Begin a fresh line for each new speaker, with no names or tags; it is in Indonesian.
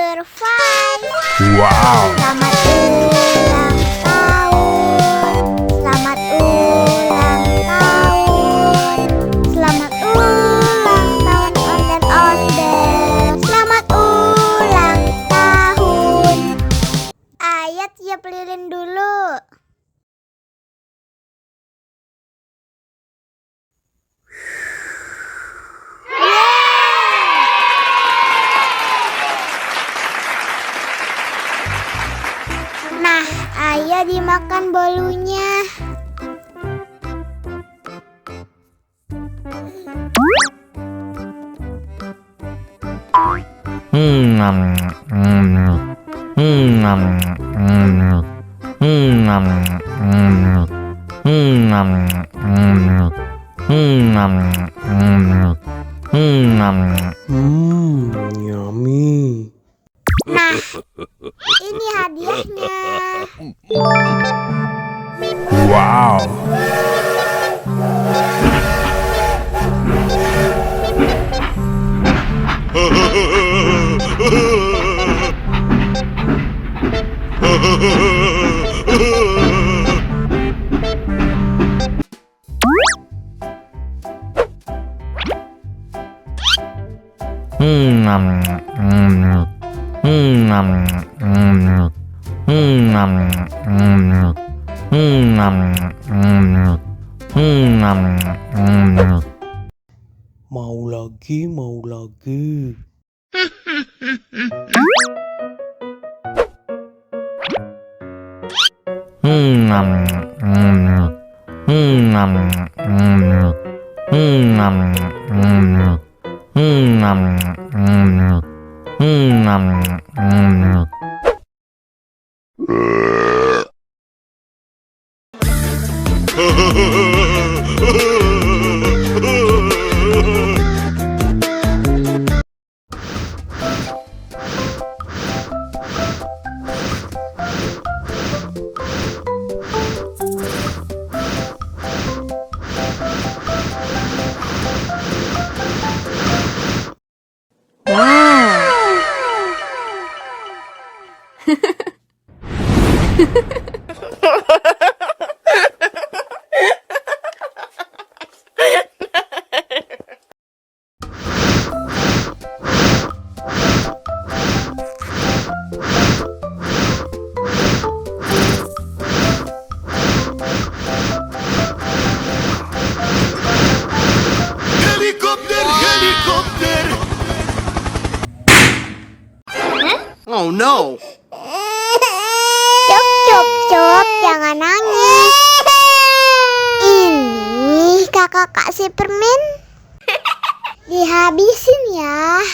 survive.
Wow.
Selamat ulang tahun. Selamat ulang tahun. Selamat ulang tahun Onden-Onden. Selamat ulang tahun. Ayat tiup lilin dulu. Nah, ayo dimakan bolunya.
Yummy.
Nah, ini hadiahnya.
Wow. Mau lagi, mau lagi.
Oh no!
Cup, jangan nangis. Ini kakak kasih permen. Dihabisin ya.